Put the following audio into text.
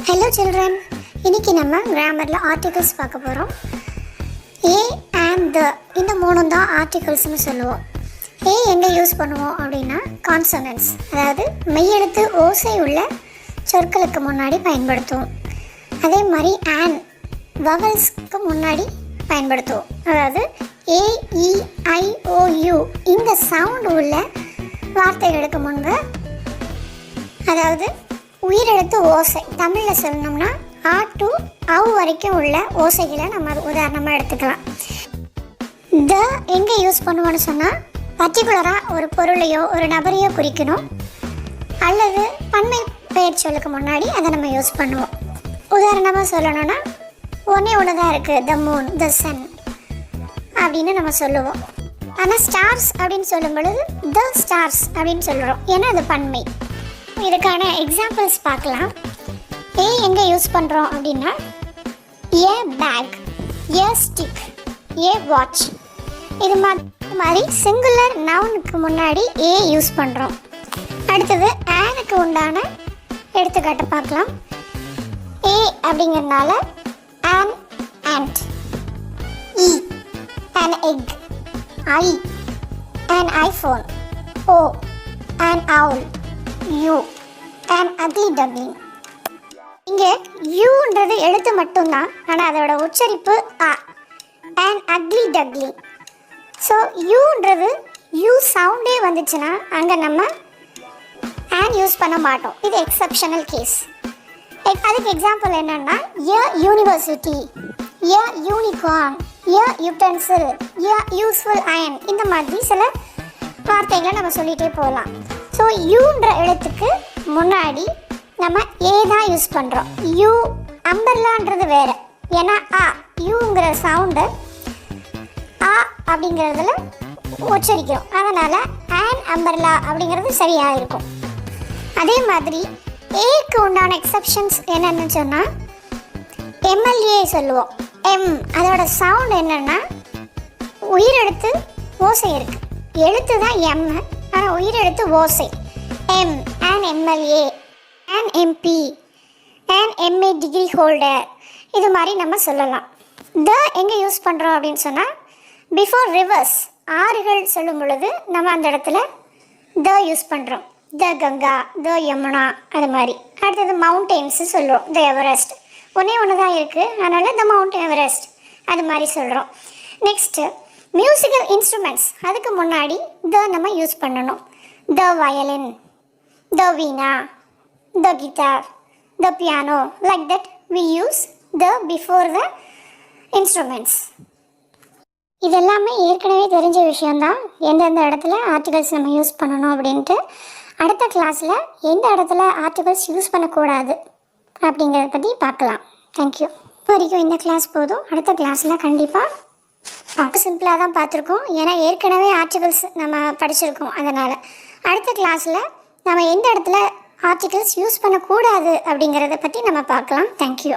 Hello children, இன்னைக்கு நம்ம கிராமர்ல articles பார்க்க போறோம். A and the இந்த மூணும் தான் ஆர்டிகல்ஸ்னு சொல்லுவோம். A எங்க யூஸ் பண்ணுவோம் அப்படினா கான்சனன்ட்ஸ், அதாவது மெய்யெழுத்து ஓசை உள்ள சொற்களுக்கு முன்னாடி பயன்படுத்துவோம். அதே மாதிரி and வவல்ஸ்க்கு முன்னாடி பயன்படுத்துவோம். அதாவது A E I O U இந்த சவுண்ட் உள்ள வார்த்தைகளுக்கு முன்பு, அதாவது உயிரெழுத்து ஓசை தமிழில் சொல்லணும்னா ஆ டு அவ் வரைக்கும் உள்ள ஓசைகளை நம்ம உதாரணமாக எடுத்துக்கலாம். த எங்கே யூஸ் பண்ணுவோன்னு சொன்னால் பர்டிகுலராக ஒரு பொருளையோ ஒரு நபரையோ குறிக்கணும், அல்லது பன்மை பெயர் சொல்லுக்கு முன்னாடி அதை நம்ம யூஸ் பண்ணுவோம். உதாரணமாக சொல்லணும்னா ஒன்று தான் இருக்குது, த மூன், த சன் அப்படின்னு நம்ம சொல்லுவோம். ஆனால் ஸ்டார்ஸ் அப்படின்னு சொல்லும் பொழுது த ஸ்டார்ஸ் அப்படின்னு சொல்கிறோம், ஏன்னா அது பன்மை. இதுக்கான எக்ஸாம்பிள்ஸ் பார்க்கலாம். ஏ எங்கே யூஸ் பண்ணுறோம் அப்படின்னா ஏ பேக், ஏ ஸ்டிக், ஏ வாட்ச், இது மாதிரி சிங்குலர் நவுனுக்கு முன்னாடி ஏ யூஸ் பண்ணுறோம். அடுத்தது ஆனுக்கு உண்டான எடுத்துக்காட்டு பார்க்கலாம். ஏ அப்படிங்கிறதுனால on and, E an egg, I an iPhone, O an owl, U an ugly duckling. இங்கே யூன்றது எழுத்து மட்டும்தான், ஆனால் அதோட உச்சரிப்பு அ, an ugly duckling. ஸோ யூன்றது யூ சவுண்டே வந்துச்சுன்னா அங்கே நம்ம ஆன் யூஸ் பண்ண மாட்டோம். இது எக்ஸப்ஷனல் கேஸ். அதுக்கு எக்ஸாம்பிள் என்னென்னா எ யூனிவர்சிட்டி, எ யூனிகார்ன், எ யூட்டென்சில், எ யூஸ்ஃபுல் அயன், இந்த மாதிரி சில வார்த்தைகளை நம்ம சொல்லிகிட்டே போகலாம். ஸோ யூன்ற எழுத்துக்கு முன்னாடி நம்ம ஏ தான் யூஸ் பண்ணுறோம். யூ அம்பர்லான்றது வேறு, ஏன்னா ஆ யூங்கிற சவுண்டு ஆ அப்படிங்கிறதுல உச்சரிக்கிறோம், அதனால் ஆன் அம்பர்லா அப்படிங்கிறது சரியாக இருக்கும். அதே மாதிரி ஏக்கு உண்டான எக்ஸப்ஷன்ஸ் என்னென்னு சொன்னால் எம்எல்ஏ சொல்லுவோம். எம் அதோட சவுண்ட் என்னென்னா உயிரெழுத்து ஓசை இருக்குது, எழுத்து தான் எம், ஆனால் உயிரெழுத்து ஓசை. M and MLA, and MP, and MA degree holder, இது மாதிரி நம்ம சொல்லலாம். த எங்கே யூஸ் பண்ணுறோம் அப்படின்னு சொன்னால் பிஃபோர் ரிவர்ஸ், ஆறுகள் சொல்லும் பொழுது நம்ம அந்த இடத்துல த யூஸ் பண்ணுறோம். த கங்கா, த யமுனா, அது மாதிரி. அடுத்தது மவுண்டெயின்ஸு சொல்லுவோம். த எவரெஸ்ட் ஒன்று தான் இருக்குது, அதனால் த மவுண்ட் எவரெஸ்ட், அது மாதிரி சொல்கிறோம். நெக்ஸ்ட்டு மியூசிக்கல் இன்ஸ்ட்ருமெண்ட்ஸ், அதுக்கு முன்னாடி த நம்ம யூஸ் பண்ணணும். The violin, the veena, the guitar, the piano, like that we use the before the instruments. இதெல்லாமே ஏற்கனவே தெரிஞ்ச விஷயந்தான், எந்தெந்த இடத்துல ஆர்டிகல்ஸ் நம்ம யூஸ் பண்ணணும் அப்படின்ட்டு. அடுத்த கிளாஸில் எந்த இடத்துல ஆர்டிகல்ஸ் யூஸ் பண்ணக்கூடாது அப்படிங்கிறத பற்றி பார்க்கலாம். தேங்க்யூ. வரைக்கும் இந்த கிளாஸ் போதும். அடுத்த கிளாஸில் கண்டிப்பாக சிம்பிளாக தான் பார்த்துருக்கோம், ஏன்னா ஏற்கனவே ஆர்டிகல்ஸ் நம்ம படிச்சிருக்கோம். அதனால் அடுத்த கிளாஸில் நம்ம எந்த இடத்துல ஆர்டிகல்ஸ் யூஸ் பண்ணக்கூடாது அப்படிங்கிறத பற்றி நம்ம பார்க்கலாம். தேங்க்யூ.